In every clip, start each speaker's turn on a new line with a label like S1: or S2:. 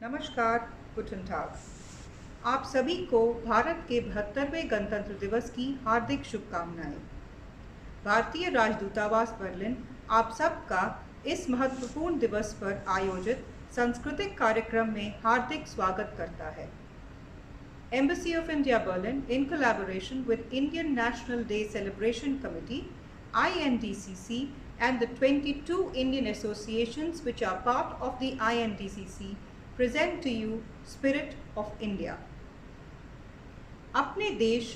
S1: नमस्कार, गुटन टाग। आप सभी को भारत के 72वें गणतंत्र दिवस की हार्दिक शुभकामनाएं। भारतीय राजदूतावास बर्लिन आप सबका इस महत्वपूर्ण दिवस पर आयोजित सांस्कृतिक कार्यक्रम में हार्दिक स्वागत करता है। Embassy of India Berlin, in collaboration with Indian National Day Celebration Committee (INDCC) and the 22 Indian associations which are part of the INDCC, present to you Spirit of India. अपने देश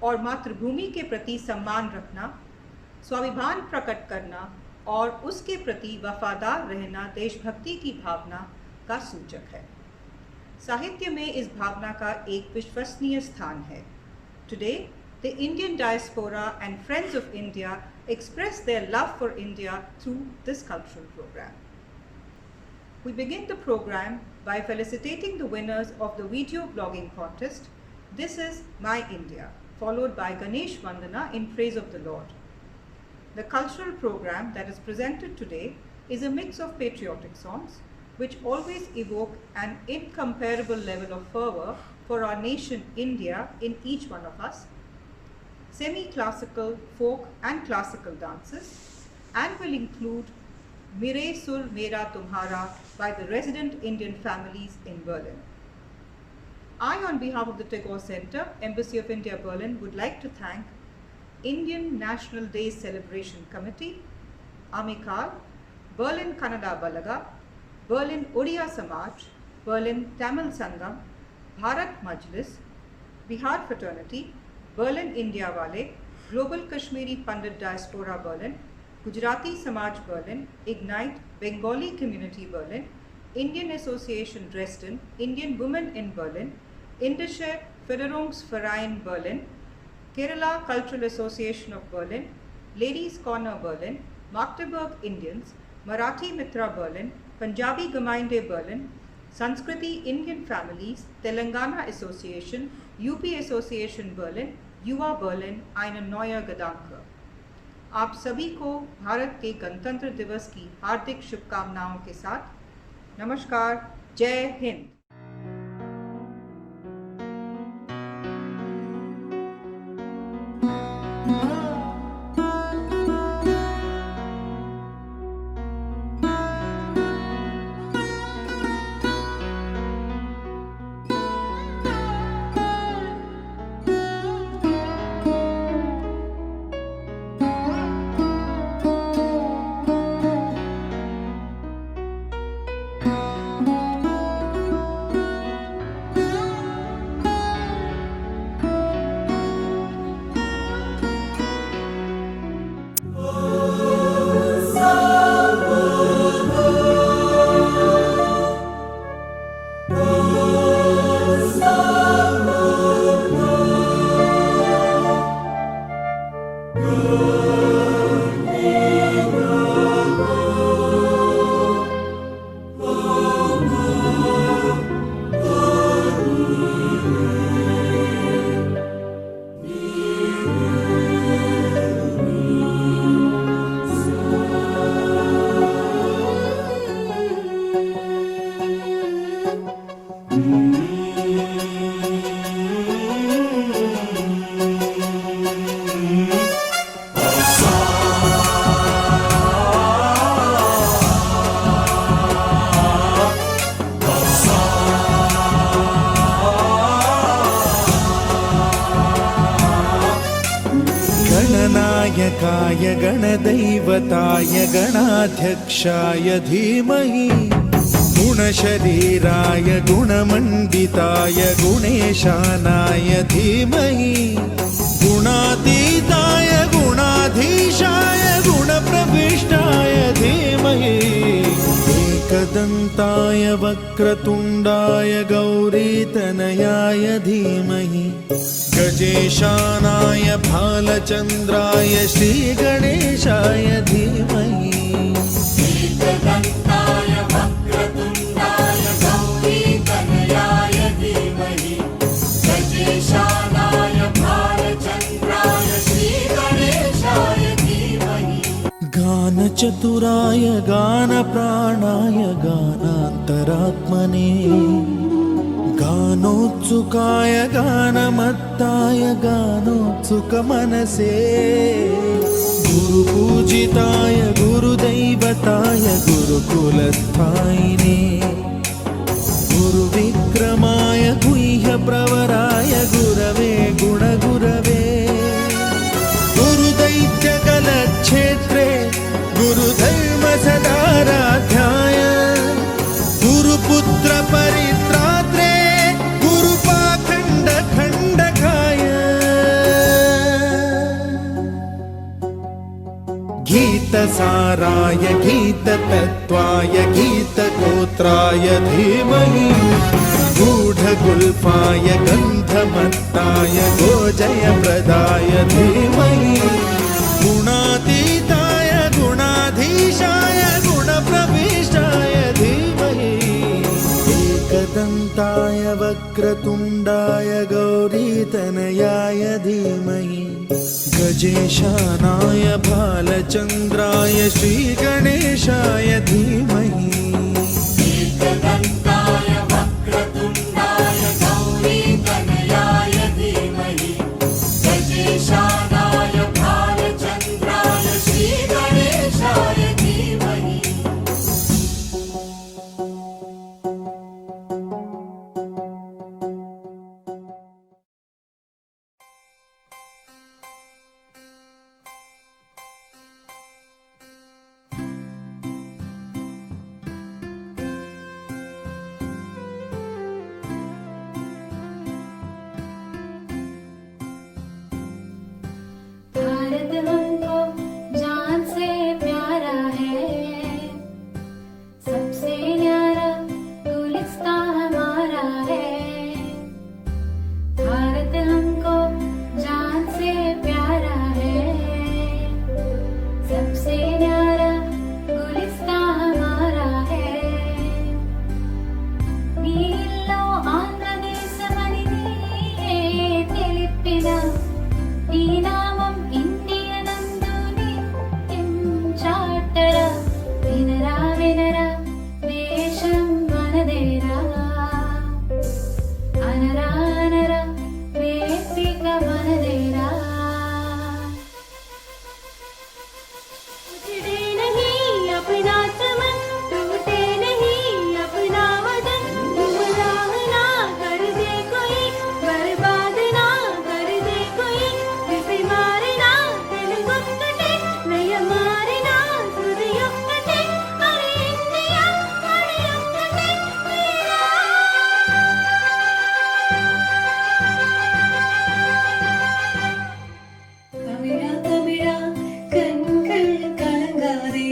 S1: और मातृभूमि के प्रति सम्मान रखना, स्वाभिमान प्रकट करना और उसके प्रति वफादार रहना देशभक्ति की भावना का सूचक है। साहित्य में इस भावना का एक विश्वसनीय स्थान है। Today, the Indian diaspora and friends of India express their love for India through this cultural program. We begin the program by felicitating the winners of the video blogging contest, This is My India, followed by Ganesh Vandana in praise of the Lord. The cultural program that is presented today is a mix of patriotic songs, which always evoke an incomparable level of fervor for our nation India in each one of us, semi-classical, folk and classical dances, and will include Mere Sur Mera Tumhara by the resident Indian families in Berlin. I, on behalf of the Tagore Center, Embassy of India Berlin, would like to thank Indian National Day Celebration Committee, Amikal, Berlin Kannada Balaga, Berlin Odia Samaj, Berlin Tamil Sangam, Bharat Majlis, Bihar Fraternity, Berlin India Wale, Global Kashmiri Pandit Diaspora Berlin, Gujarati Samaj Berlin, Ignite, Bengali Community Berlin, Indian Association Dresden, Indian Women in Berlin, Indische Förderungsverein Berlin, Kerala Cultural Association of Berlin, Ladies Corner Berlin, Magdeburg Indians, Marathi Mitra Berlin, Punjabi Gemeinde Berlin, Sanskriti Indian Families, Telangana Association, UP Association Berlin, युवा Berlin einen neuer Gedanke। आप सभी को भारत के गणतंत्र दिवस की हार्दिक शुभकामनाओं के साथ नमस्कार, जय हिंद।
S2: गणनायकाय गणदैवताय गणाध्यक्षाय धीमहि गुणशरीराय गुणमण्डिताय गुणेशानाय धीमहि गुणातीताय गुणाधीशाय गुणप्रविष्टाय धीमहि एकदन्ताय वक्रतुण्डाय गौरीतनयाय धीमहि गजेशानाय भालचन्द्राय श्रीगणेशाय धीमहि
S3: एकदन्ताय वक्रतुण्डाय गौरीतनयाय धीमहि गजेशानाय भालचन्द्राय श्रीगणेशाय धीमहि
S2: गानचतुराय गानप्राणाय गानान्तराय अन्तरात्मने गानोत्सुकाय गानमत्ताय गानोत्सुकमनसे गुरुपूजिताय गुरुदैवताय गुरुकुलस्थायिने गुरुविक्रमाय गुह्यप्रवराय गुरवे गुणगुरवे गुरुदैत्यकलक्षेत्रे गुरुधर्मसदाराध्याय गुरुपुत्र परित्रात्रे गुरुपाखण्डखण्डकाय गीतसाराय गीततत्त्वाय गीतगोत्राय धीमहि गूढगुल्फाय गन्धमत्ताय गोजयप्रदाय धीमहि गुणातीताय गुणाधीशाय गुणप्रविष्टाय धीमहि एकदन्ताय वक्रतुण्डाय गौरीतनयाय धीमहि गजेशानाय भालचन्द्राय श्रीगणेशाय धीमहि
S3: एकदन्ताय वक्रतुण्डाय गौरीतनयाय धीमहि गजेशानाय भालचन्द्राय श्रीगणेशाय धीमहि
S4: भारत हमको जान से प्यारा है, सबसे न्यारा गुलिस्तां हमारा है। भारत हमको जान से प्यारा है, सबसे न्यारा गुलिस्तां हमारा है। నీలో ఆంధ్రదేశమని నీయే తెలిపిన నీ నామం ఇండియనందు నిత్యం చాటరా వినరా వినరా దేశం మనదేరా అనరా అనరా వేదిక మనదేరా टूटे नहीं अपना चमन टूटे नहीं अपना वतन गुमराह ना कर दे कोई बर्बाद ना कर दे कोई किसी मारना दिल गुस्कटे नय मारना सुधयुक्कटे अरे इंडिया अरे युक्कटे तमिழா तमिழा கண்கள் கலங்காதே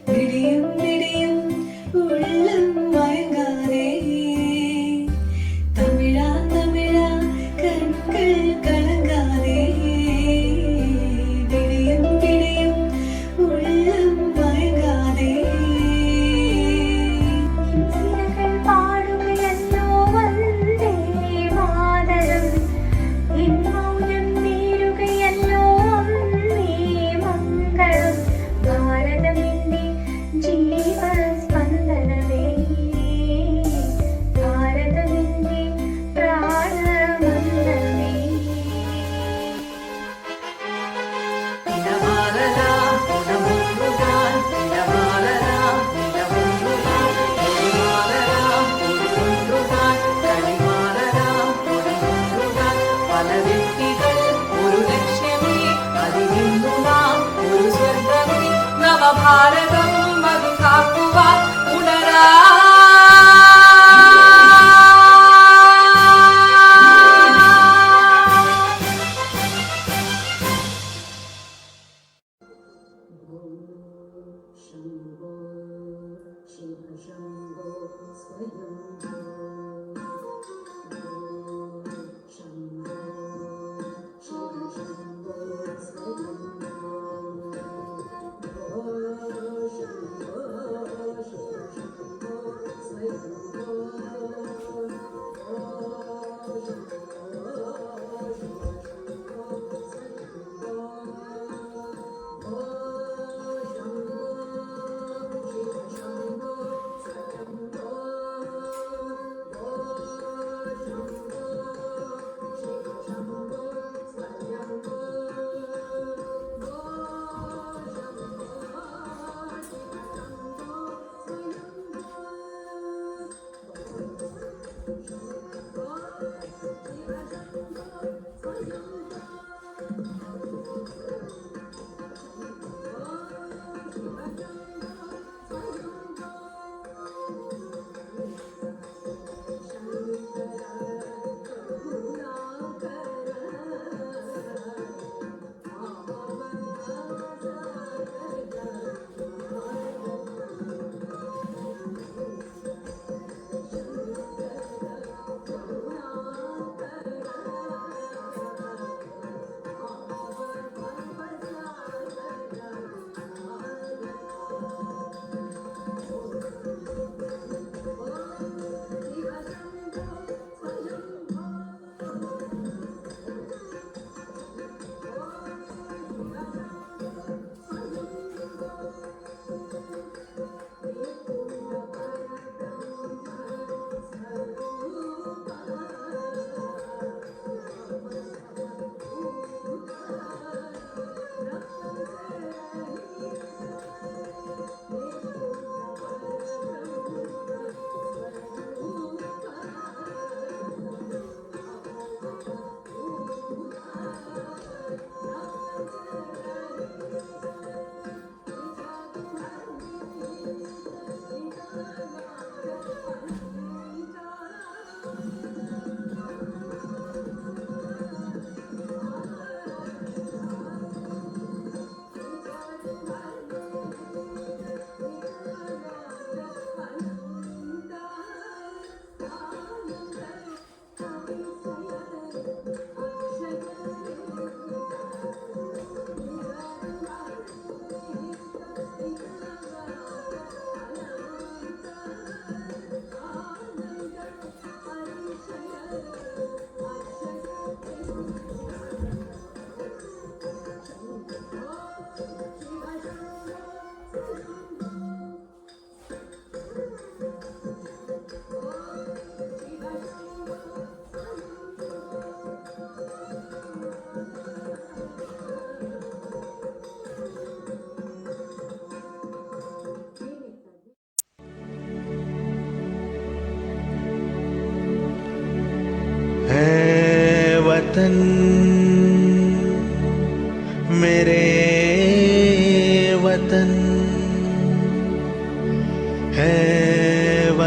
S4: விடியும் விடியும் உள்ளம் மயங்காதே तमिழா तमिழா கண்கள் கலங்காதே விடியும் விடியும் உள்ளம் மயங்காதே சிறகள் பாடுகையல்லோ வந்தே மாதரம் என் மௌனம் மீறுகையல்லோ அம்மே மங்களம் ഭാരതമെന്റെ ജീവസ്പന്ദനമേ ഭാരതമെന്റെ പ്രാണമന്ദമേ
S3: നിലവാരലാം ഗുണമുഴുകാൻ നിലവാരലാം നിലവുഴുകാൻ ഒരുമാലരാം ഒരുകൊണ്ടുകാൻ കളിമാലരാം ഒരുകൊണ്ടുകാൻ പല വ്യക്തികൾ ഒരു ലക്ഷ്യമേ അതിനിന്നു നാം ഒരു സ്വർഗമേ നവഭാരതം അത് കാക്കുവാൻ ഉണരാ
S4: शम्भो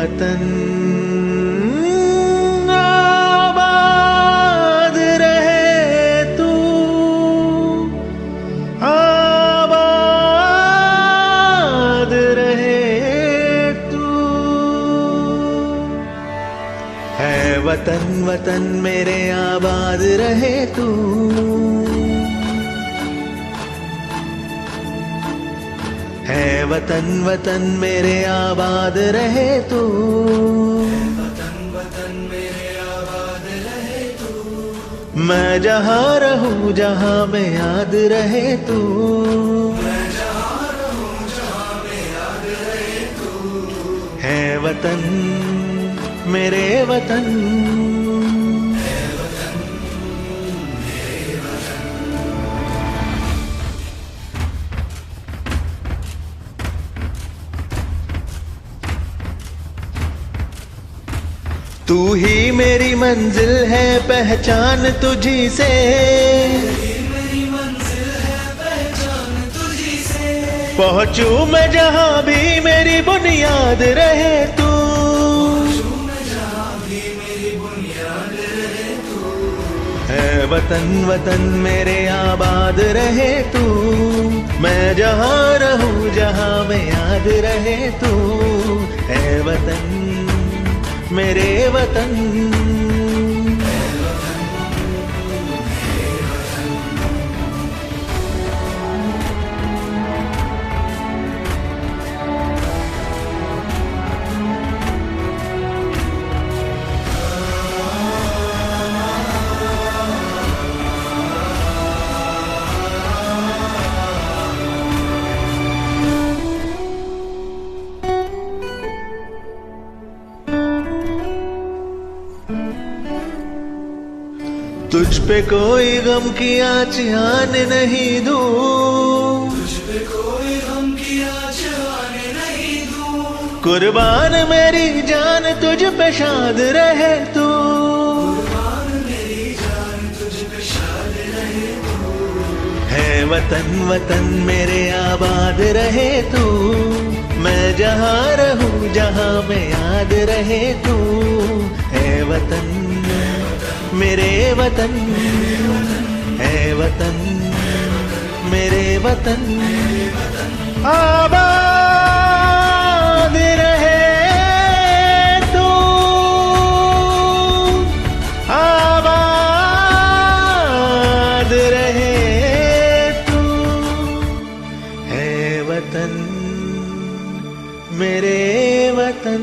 S2: वतन आबाद रहे तू, आबाद रहे तू। है वतन वतन मेरे आबाद रहे तू, है वतन वतन मेरे आबाद रहे तू, वतन वतन मेरे आबाद रहे तू। मैं जहाँ रहूँ जहाँ में याद रहे तू, मैं जहाँ रहूँ जहाँ में याद रहे तू। है वतन मेरे वतन, तू ही मेरी मंजिल है पहचान तुझी से, मेरी मंजिल है पहचान तुझी से। पहुंचूं मैं जहां भी मेरी बुनियाद रहे तू, मैं जहां भी मेरी बुनियाद रहे तू। है वतन वतन मेरे आबाद रहे तू, मैं जहां रहूं जहां में याद रहे तू। है वतन मेरे वतन, तुझ पे कोई गम की आँच आने नहीं दूं, तुझ पे कोई गम की आँच आने नहीं दूं। कुर्बान मेरी जान तुझ पे शाद रहे तू, कुर्बान मेरी जान तुझ पे शाद रहे तू। है वतन वतन मेरे आबाद रहे तू, मैं जहाँ रहूँ जहाँ में याद रहे तू। है वतन मेरे वतन, है वतन मेरे वतन, आबाद रहे तू, आबाद रहे तू। है वतन मेरे वतन,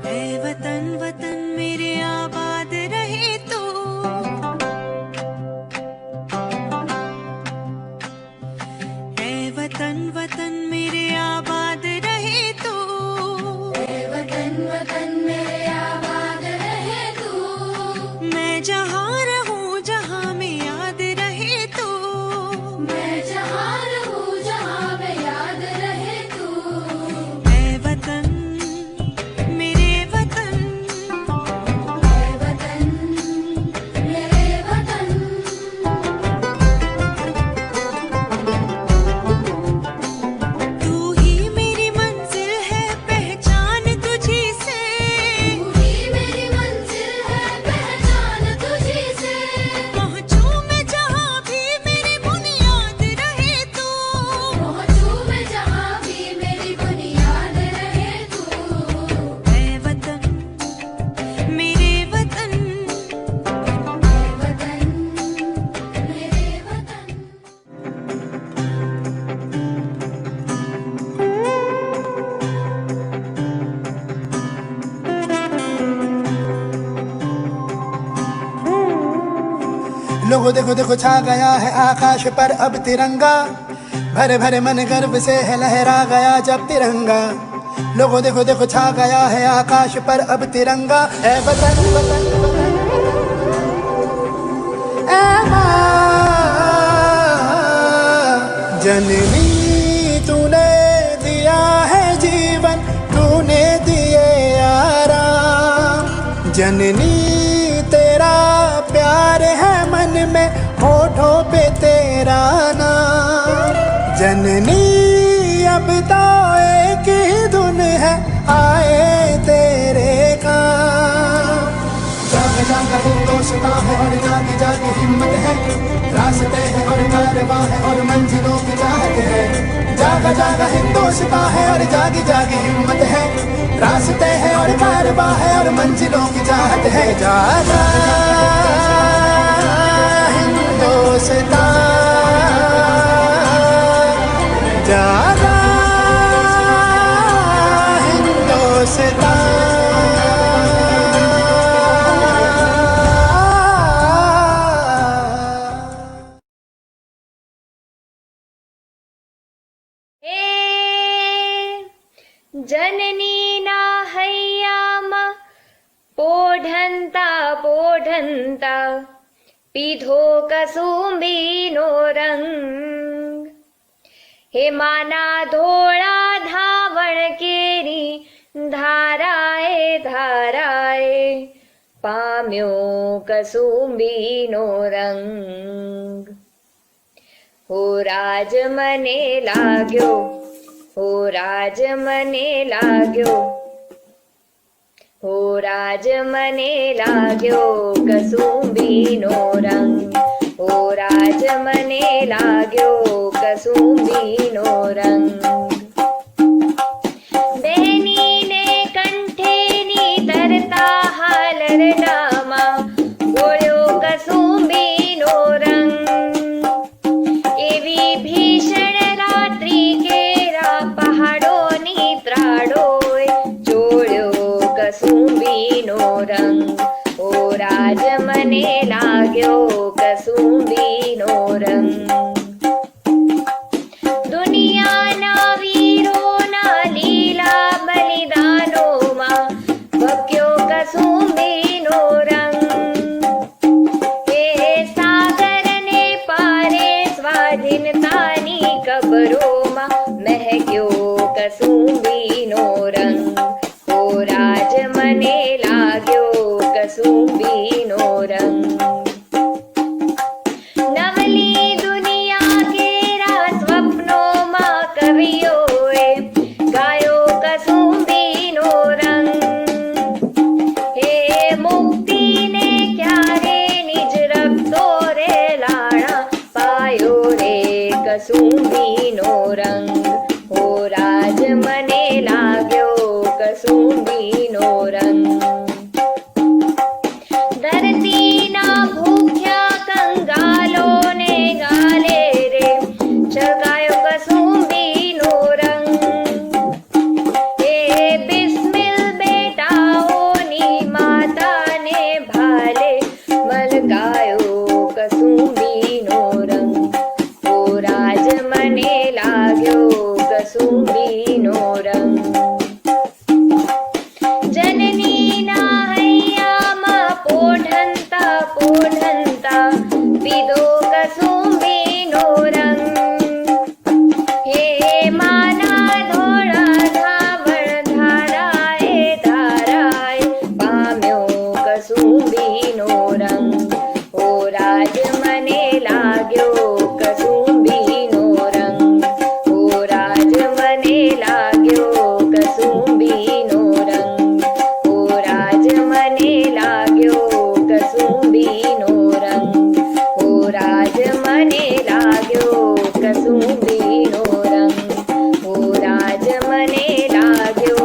S5: है वतन वतन मेरे आबाद रहे तू, है वतन वतन मेरे आबाद रहे तू,
S4: हे वतन वतन मेरे आबाद रहे तू,
S5: मैं जहाँ रहूँ जहाँ में याद रहे तू।
S4: मैं जहाँ रहूँ जहाँ में याद रहे तू।
S5: है वतन मेरे वतन,
S4: हे वतन मेरे वतन,
S5: तू ही मेरी मंजिल है पहचान तुझी से,
S4: तू ही मेरी मंजिल है पहचान तुझी से।
S5: पहुँचूं मैं जहाँ भी मेरी बुनियाद रहे तू।
S4: पहुँचूं मैं जहाँ भी मेरी बुनियाद रहे तू।
S5: है वतन मेरे वतन,
S4: हे वतन मेरे वतन।
S6: लोगो देखो देखो छा गया है आकाश पर अब तिरंगा, भरे भरे मन गर्व से है लहरा गया जब तिरंगा। लोगो देखो देखो छा गया है आकाश पर अब तिरंगा। ऐ वतन वतन वतन, ऐ माँ जननी तूने दिया है जीवन, में होठों पे तेरा नाम। जननी अब तो एक ही धुन है, आए तेरे काम। जाग जाग हिंदोस्तां है और जाग जाग हिम्मत है, रास्ते हैं और कारवां है और मंजिलों की चाहत है। जाग जाग हिंदोस्तां है और जाग जाग हिम्मत है, रास्ते हैं और कारवां है और मंजिलों की चाहत है। जागा हिंदोस्तां, जागा हिंदोस्तां।
S7: जननी ना हैयामा पोढंता पोढंता पीधो कसुंबीनो रंग। हे माना धोळा धावण केरी धाराए धाराए पाम्यो कसुंबीनो रंग। हो राज मने लाग्यो, हो राज मने लाग्यो, हो राज मने लाग्यो कसुंबीनो रंग। हो राज मने लाग्यो कसुंबीनो रंग। बेनी ने कंठेनी तरता हालरनामा गोळ्यो कसुंबीनो रंग। एवी भीषण रात्रि केरा पहाड़ोनी त्राडोय जोड्यो कसुंबीनो रंग। ओ राज मने लाग्यो कसुंबीनो रंग। दुनियाना वीरोना लीला बलिदानोमां भक्यो कसुंबीनो रंग। हे सागरने पारे स्वाधीनतानी कबरोमां महक्यो कसुंबीनो रंग। हो राज मने लाग्यो कसुंबीनो रंग। नवली दुनिया केरा स्वप्नोमां कवियोए गायो कसुंबीनो रंग। हे मुक्ति ने क्यारे निज रक्तो रे लाणा पायो रे कसुंबीनो रंग। हो राज मने लाग्यो कसुंबीनो रंग। धरती ना भूख्या कंगालो ने गाले रे चगायो कसुंबीनो रंग। हे बिस्मिल बेटाओनी माता ने भाले मलकायो कसुंबीनो रंग। हो राज मने लाग्यो कसुंबीनो रंग। जननी ना हैयामा पोढंता पोढंता पीधो कसुंबीनो रंग। हे माना धोळा धावण धाराए धाराए पाम्यो कसुंबीनो रंग। हो राज मने लाग्यो कसुंबीनो रंग। हो राज मने लाग्यो कसुंबीनो रंग। हो राज मने लाग्यो कसुंबीनो रंग। हो राज मने लाग्यो कसुंबीनो रंग। हो राज मने लाग्यो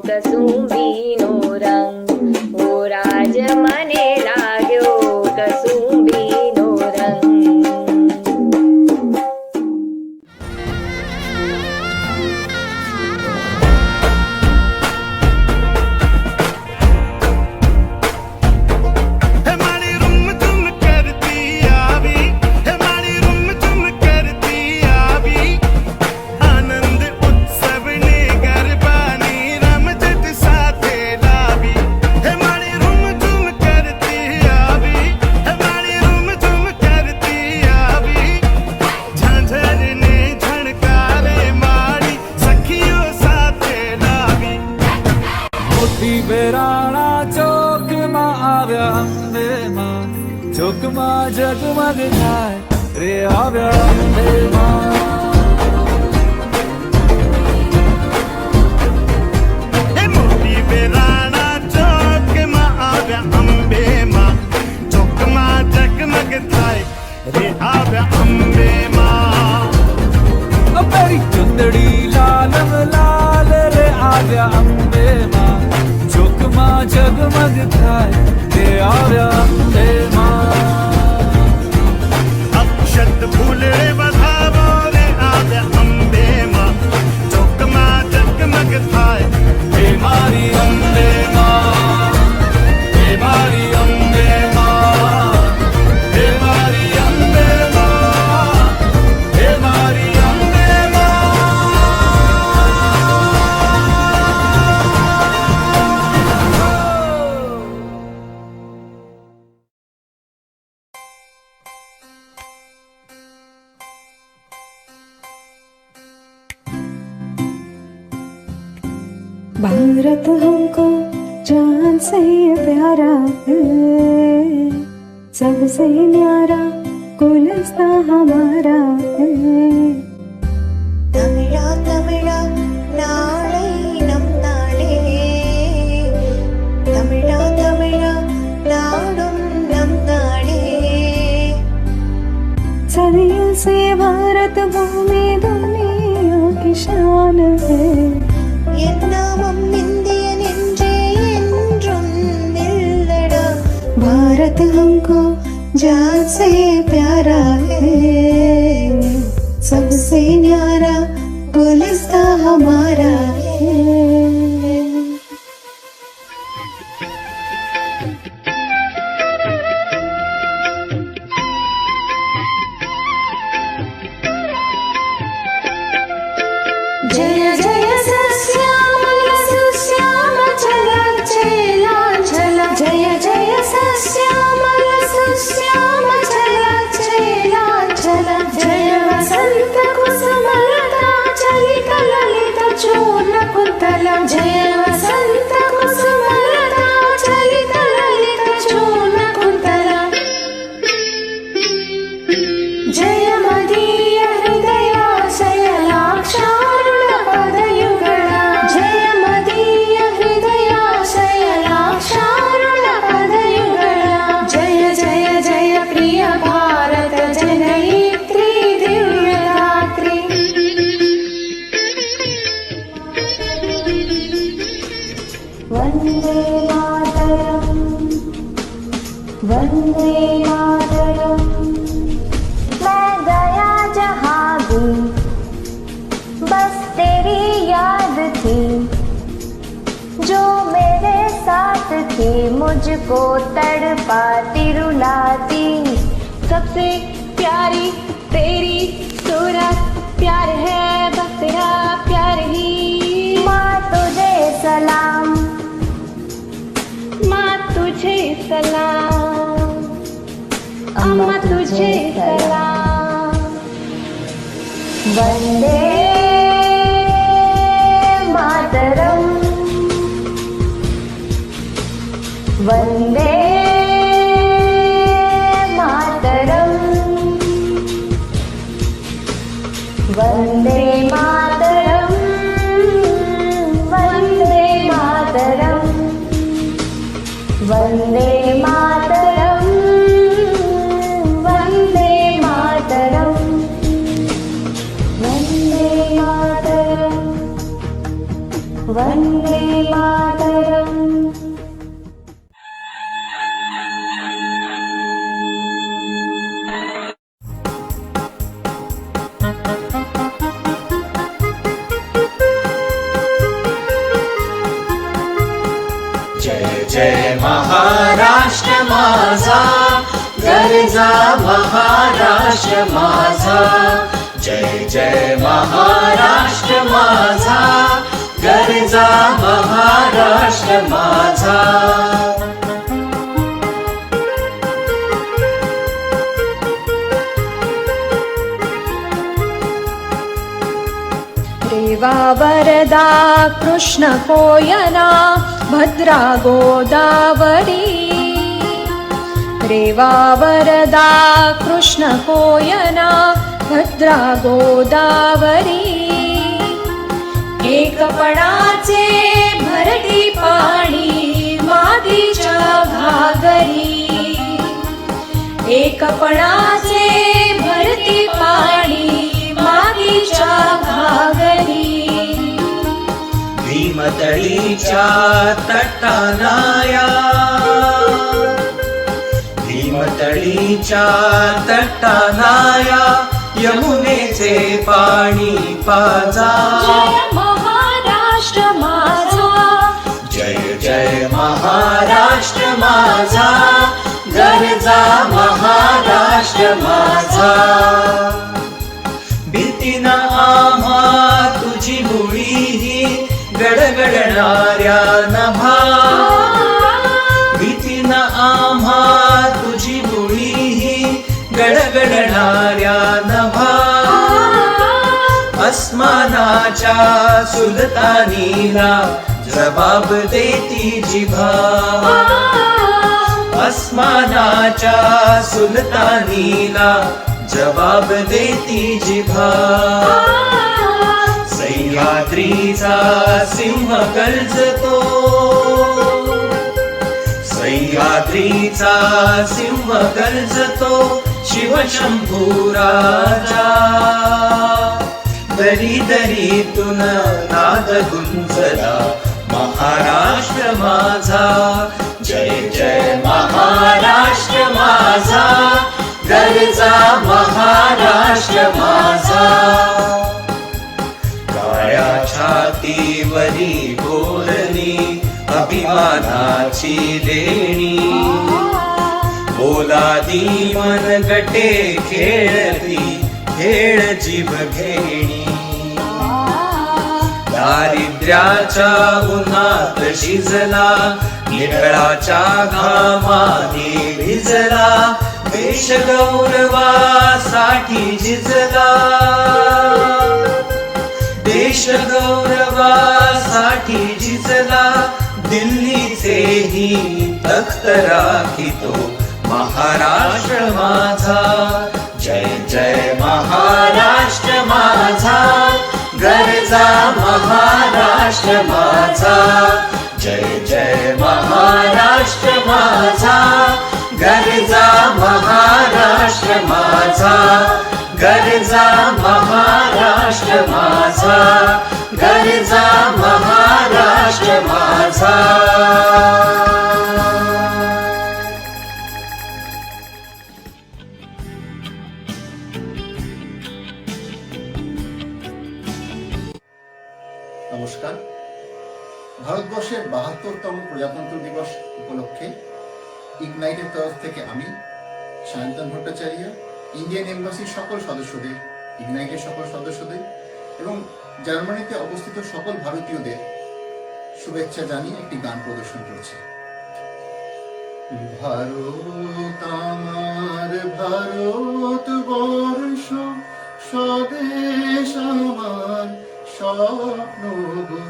S7: कसुंबीनो रंग। हो राज मने लाग्यो कसुंबीनो रंग।
S2: हे माड़ी रुम तुम करती आवी, हे माड़ी रुम तुम करती
S8: जगमग थाय रे आव्या अम्बे मां
S2: हे मोठी बेराणा चौक मा आव्या अम्बे मां चौक मा जगमग थाय रे आव्या अम्बे मां
S8: पेरी चुंदड़ी लाल लाल रे आव्या अम्बे मां चौक मा जगमग थाय रे आव्या अम्बे मां
S2: अक्षत फूल रे बधावो रे आव्या अम्बे मां चौक मा जगमग थाय
S8: हे मारी अम्बे मां हे मारी अम्बे मां हे मारी अम्बे मां हे मारी अम्बे
S5: भारत हमको जान से प्यारा है, सबसे न्यारा गुलिस्तां हमारा है।
S9: तमिळा तमिळा नाळे नम नाडे तमिळा तमिळा नाडुम नम नाडे
S5: सदियों से भारत भूमि दुनिया की शान है।
S9: என் நாமம் இந்தியன் என்றே என்றும் நில்லடா
S5: भारत हमको जान से प्यारा है, सबसे न्यारा गुलिस्तां हमारा है।
S9: जय जय सस्यामल सुश्यामचल चेलाचल जय जय सस्यामल सुश्यामचल चेलाचल जय वसंत कुसुमलता चलित ललित चूर्ण कुन्तल जय वसंत कुसुमलता चलित ललित चूर्ण कुन्तल जय मदीय हृदयाशयलाक्षारुण पदयुगल जय मदीय हृदयाशयलाक्षारुण पदयुगल जय जय जय प्रिय भारत जनयित्री दिव्यदात्री वन्दे मातरम् वन्दे मातरम् मैं गया जहाँ भी बस तेरी याद थी, जो मेरे साथ थी मुझको तड़पाती रुलाती। सबसे प्यारी तेरी सूरत प्यार है बस तेरा प्यार ही। माँ तुझे सलाम माँ तुझे सलाम अम्मा तुझे सलाम। वंदे मातरम वंदे मातरम वंदे मातरम वंदे मातरम वंदे मातरम वंदे मातरम वंदे मातरम वंदे मातरम।
S2: जय जय महाराष्ट्र माझा गरजा महाराष्ट्र माझा जय जय महाराष्ट्र माझा गरजा महाराष्ट्र माझा।
S5: रेवा वरदा कृष्ण कोयना भद्रा गोदावरी
S7: रेवा वरदा कृष्णकोयना भद्रा गोदावरी एकपणाचे भरती पाणी मादीच्या घागरी एकपणाचे भरती पाणी मादीच्या घागरी
S2: भीमतळीच्या तटानाया भीमतळीच्या तटानाया यमुनेचे पाणी पाजा
S7: जय महाराष्ट्र माझा
S2: जय जय महाराष्ट्र माझा गरजा महाराष्ट्र माझा भीतीना आम्हा तुझी मुळी ही गडगडणाऱ्या नभा भीतीना आम्हा तुझी मुळी ही गडगडणाऱ्या नभा अस्मानाच्या सुलतानीला जबाब देती जिभा अस्मानाच्या सुलतानीला जबाब देती जिभा सह्याद्रीचा सिंह गर्जतो सह्याद्रीचा सिंह गर्जतो शिवशंभू राजा दरी दरीतून नाद गुंजला महाराष्ट्र माझा जय जय महाराष्ट्र माझा गरजा महाराष्ट्र माझा काळ्या छातीवरी गोरणी अभिमानाची देणी बोलादी मन गटे खेळती खेळ जीव घेणी दारिद्र्याच्या उन्हात शिजला निळाच्या घामाने भिजला देश गौरवासाठी झिजला देश गौरवासाठी झिजला दिल्लीचेही तख्त राखितो महाराष्ट्र माझा जय जय महाराष्ट्र माझा गरजा महाराष्ट्र माझा जय जय महाराष्ट्र माझा गरजा महाराष्ट्र माझा गरजा महाराष्ट्र माझा गरजा महाराष्ट्र माझा
S10: নমস্কার ভারতবর্ষের ৭২তম প্রজাতন্ত্র দিবস উপলক্ষে ইগনাইটের তরফ থেকে আমি সায়ন্তন ভট্টাচার্য ইন্ডিয়ান এমবাসির সকল সদস্যদের ইগনাইটের সকল সদস্যদের এবং জার্মানিতে অবস্থিত সকল ভারতীয়দের শুভেচ্ছা জানিয়ে একটি গান প্রদর্শন করছি। ভারত আমার ভারতবর্ষ স্বদেশ আমার স্বপ্ন গো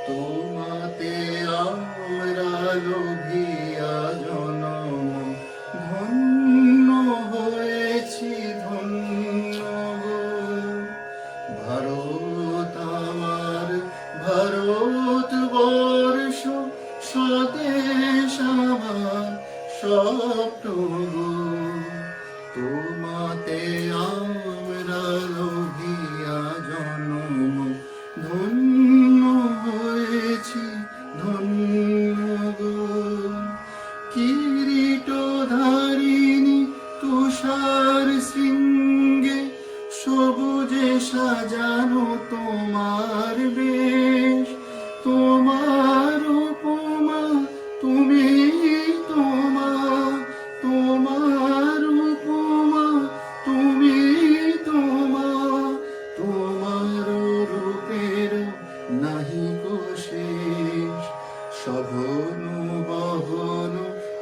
S10: তোমাতে আমরা লোভিয়া জনম ধন্য হয়েছি ধন্য গো ভারত আমার ভারতবর্ষ স্বদেশ আমার স্বপ্ন গো তোমাতে আমরা লোভিয়া জনম ধন্য হয়েছি ধন্য গো কিরীটধারিণী তুষার শৃঙ্গে সবুজে সাজানো তোমার বেশ তোমার উপমা তুমি তোমার উপমা তুমি তোমার রূপের নাহিক শেষ সঘন বহন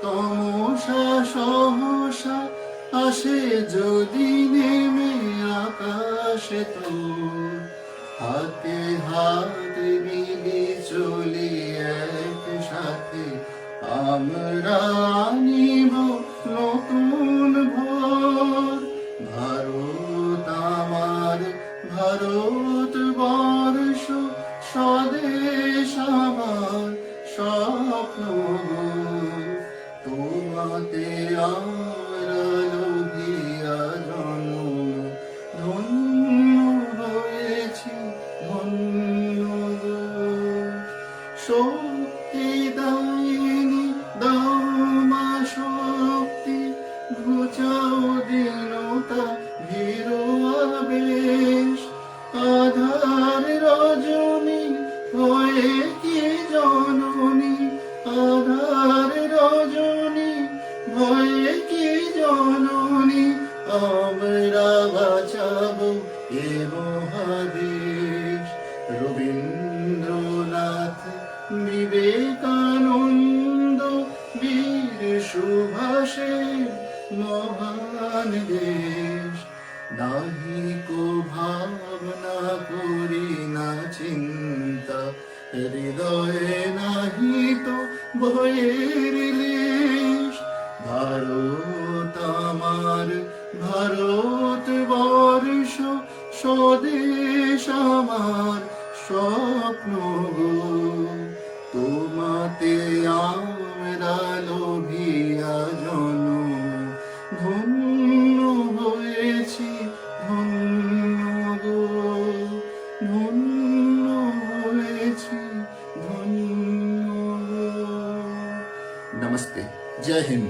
S10: তমসা সহসা আসে যদি নেমে আকাশে তো হাতে হাত মিলে চলি একসাথে আমরা নিব আবেশ আধার রজনী হয়ে কি জননী আধার রজনী ভয়ে কি জননী আমরা বাঁচাবো এ মহাদেশ রবীন্দ্রনাথ বিবেকানন্দ বীর সুভাষের মহান দেশ নাহি কো ভাবনা করি না চিন্তা হৃদয়ে নাহি তো ভয়ের লেশ ভারত আমার ভারত বর্ষ স্বদেশ আমার স্বপ্ন গো তোমাতে আমরা লোভিয়া জন্ম ধন্য হয়েছি ধন্য গো ধন্য হয়েছি ধন্য গো নমস্তে জয় হিন্দ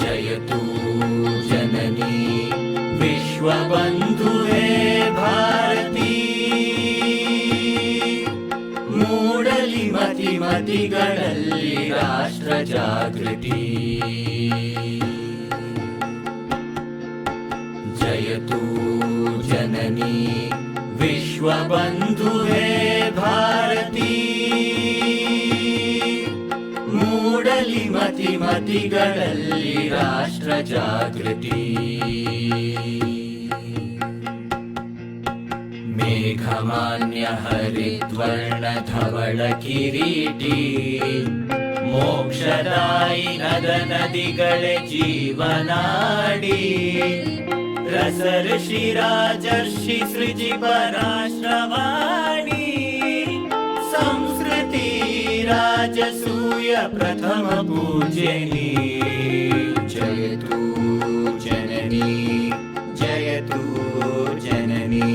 S3: जयतु जननी विश्वबन्धुहे भारती मूडलि मति मतिगळल्लि राष्ट्र जागृति जयतु जननी विश्वबन्धुहे भारती ಮೂಡಲಿ ಮತಿ ಮತಿಗಳಲ್ಲಿ ರಾಷ್ಟ್ರ ಜಾಗೃತಿ ಮೇಘಮಾನ್ಯ ಹರಿದ್ವರ್ಣ ಧವಳ ಕಿರೀಟಿ ಮೋಕ್ಷದಾಯಿ ನದ ನದಿಗಳೇ ಜೀವನಾಡಿ ರಸರ್ಷಿ ರಾಜರ್ಷಿ ಸೃಜಿಪ ರಾಷ್ಟ್ರವಾಣಿ ಸಂಸ್ಕೃತಿ ರಾಜಸೂಯ ಪ್ರಥಮ ಪೂಜ್ಯನಿ ಜಯತು ಜನನಿ ಜಯತು ಜನನಿ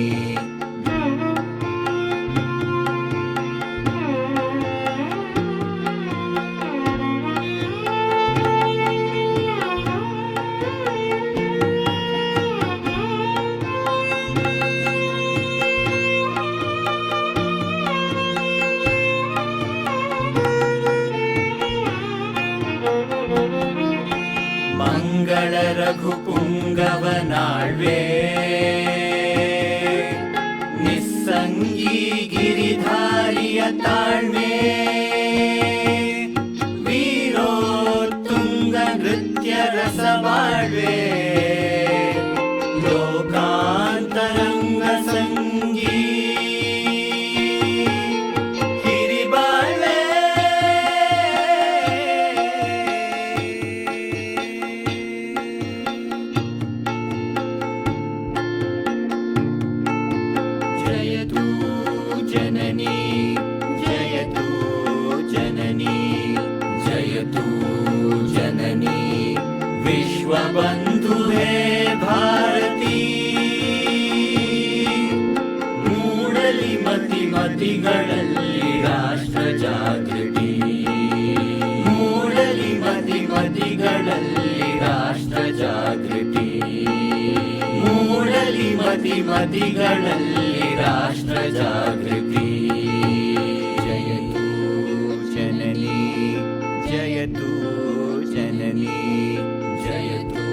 S3: ಮಂಗಳ ರಘುಪುಂಗವನಾಳ್ವೆ ನಿಸ್ಸಂಗೀ ಗಿರಿಧಾರಿಯ ತಾಳ್ಮೆ ವೀರೋತ್ತುಂಗ ನೃತ್ಯ ರಸಬಾಳ್ವೆ ಲೋಕಾಂತರಂಗ ಸಂಗೀ ವಿಶ್ವಬಂಧುಹೇ ಭಾರತೀ ಮೂಡಲಿ ಮತಿ ಮತಿಗಳಲ್ಲಿ ರಾಷ್ಟ್ರ ಜಾಗೃತಿ ಮೂಡಲಿ ಮತಿ ಮತಿಗಳಲ್ಲಿ ರಾಷ್ಟ್ರ ಜಾಗೃತಿ ಮೂಡಲಿ ಮತಿ ಮತಿಗಳಲ್ಲಿ ರಾಷ್ಟ್ರ ಜಾಗೃತಿ ಜಯತು ಜನನಿ ಜಯತು ಜನನಿ ಜಯತು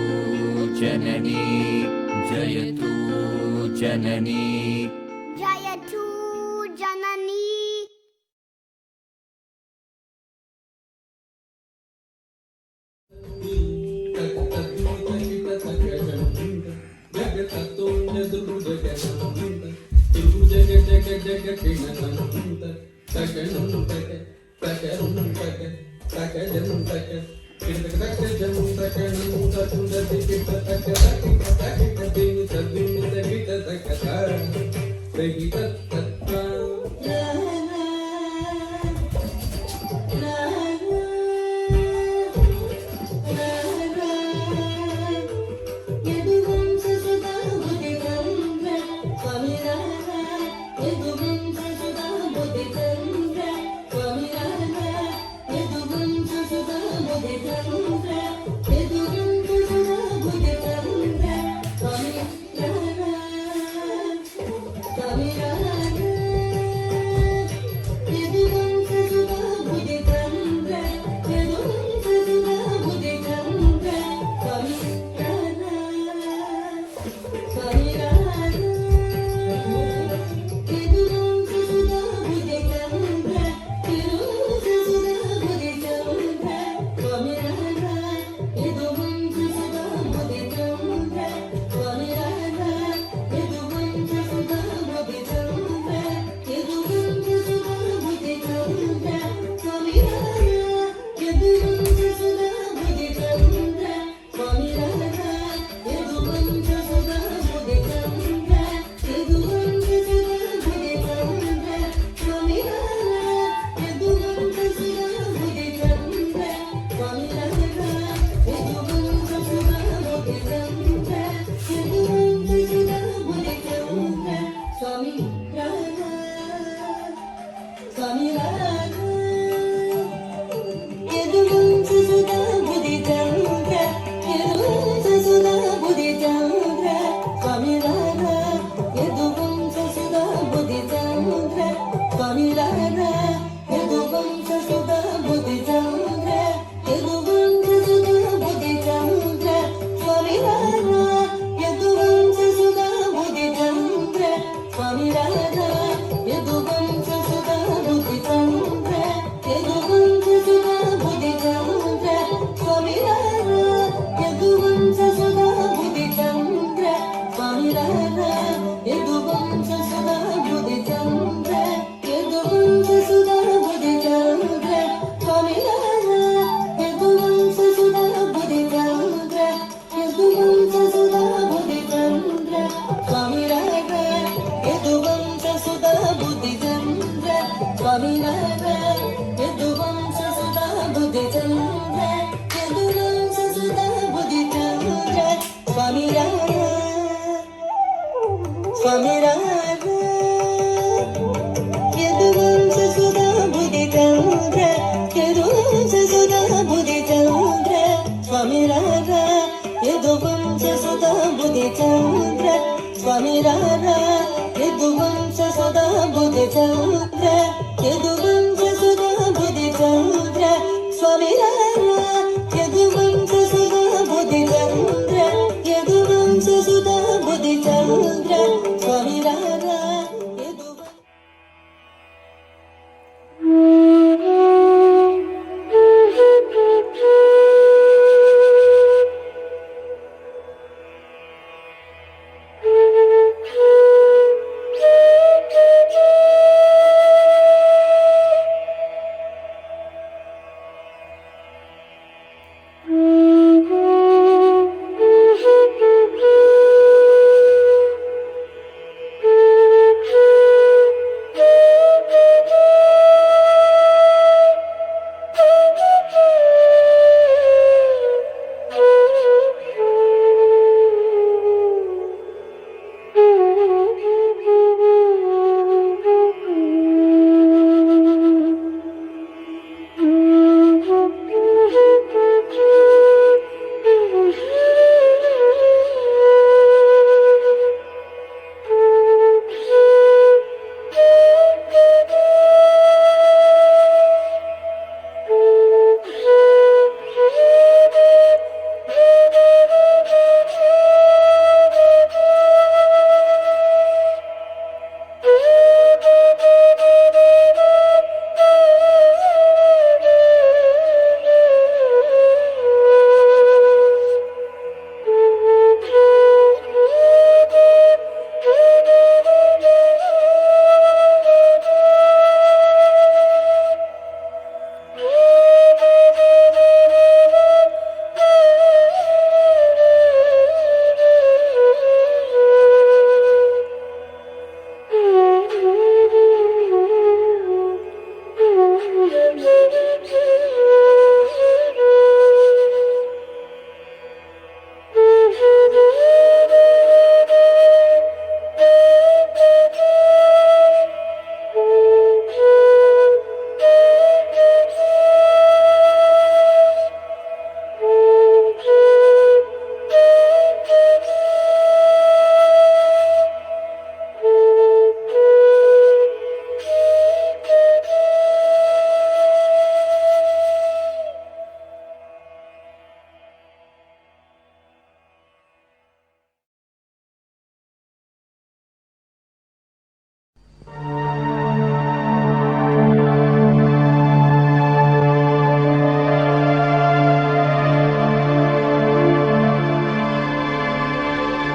S3: ಜನನಿ ಜಯತು ಜನನಿ
S4: ಜಯತು ಜನನಿ
S11: स्वामी रारा स्वामी रारा यदुवंश सुधा बुद्धि चंद्र यदुवंश सुधा बुद्धि चंद्र स्वामी रारा यदुवंश सुधा बुद्धि चंद्र स्वामी रारा यदुवंश सुधा बुद्धि चंद्र यदुवंश सुधा बुद्धि चंद्र स्वामी रारा यदुवंश सुधा बुद्धि चंद्र यदुवंश सुधा बुद्धि चंद्र स्वामी रारा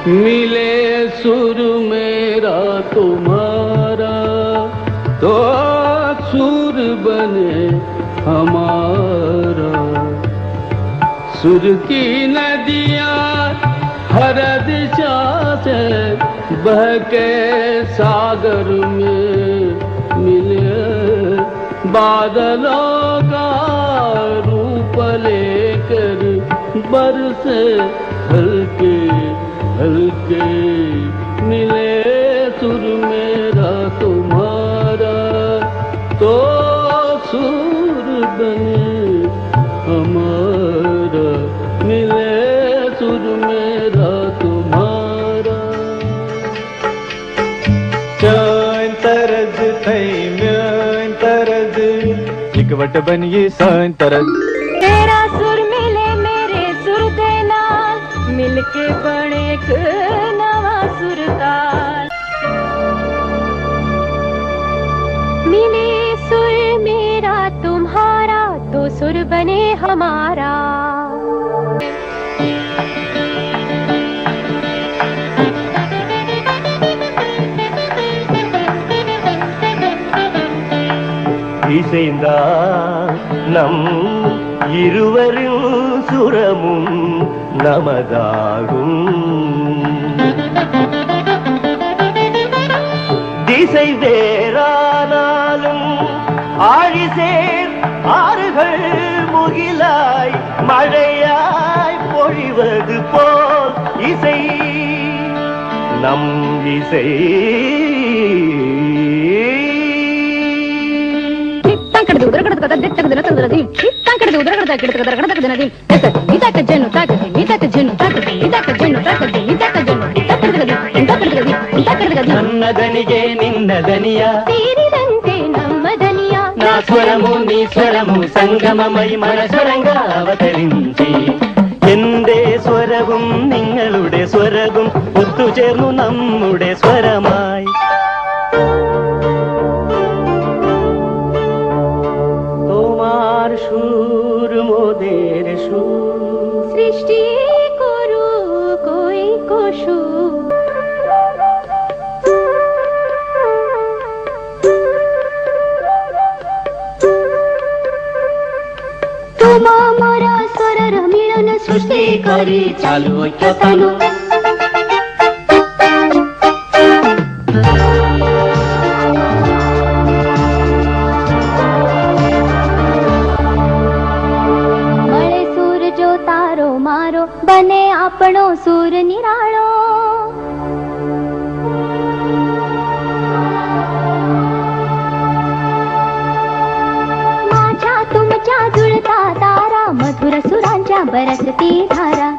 S12: मिले सुर मेरा तुम्हारा तो सुर बने हमारा। सुर की नदियाँ हर दिशा से बह के सागर में मिले, बादलों का रूप लेकर बरसे हल्के हल्के। मिले सुर मेरा तुम्हारा तो सुर बने हमारा। मिले सुर मेरा तुम्हारा।
S2: सान तरज थई म्यान तरज इकवट बनिए सान तरज।
S7: तेरा सुर मिले मेरे सुर दे नाल, मिलके बने एक नवा सुरताल। मिले सुर मेरा तुम्हारा तो सुर बने हमारा।
S13: இசைந்தா நம் இருவரின் சுரமும் நமதாகும். திசை வேறானாலும் ஆழிசேர் ஆறுகள் முகிலாய் மழையாய் பொழிவது போல் இசை நம் இசை నన్నదనిగే నిన్నదనియా నా స్వరము నీ స్వరము സംഗമമൈ മനസ്വരങ്കാ അവതരിഞ്ചി എന്റെ സ്വരവും നിങ്ങളുടെ സ്വരവും ഒത്തുചേർന്നു നമ്മുടെ സ്വരമായി তোমার সুর মোদের সুর
S7: সৃষ্টি করু কই কসু তোমা মোরা স্বরর মিলন সৃষ্টি করি চালু ঐক্যতালু મળે સૂર જો તારો મારો બને આપણો સૂર નિરાળો माझ्या तुमच्या जुळता तारा मधुर सुरांच्या बरसती धारा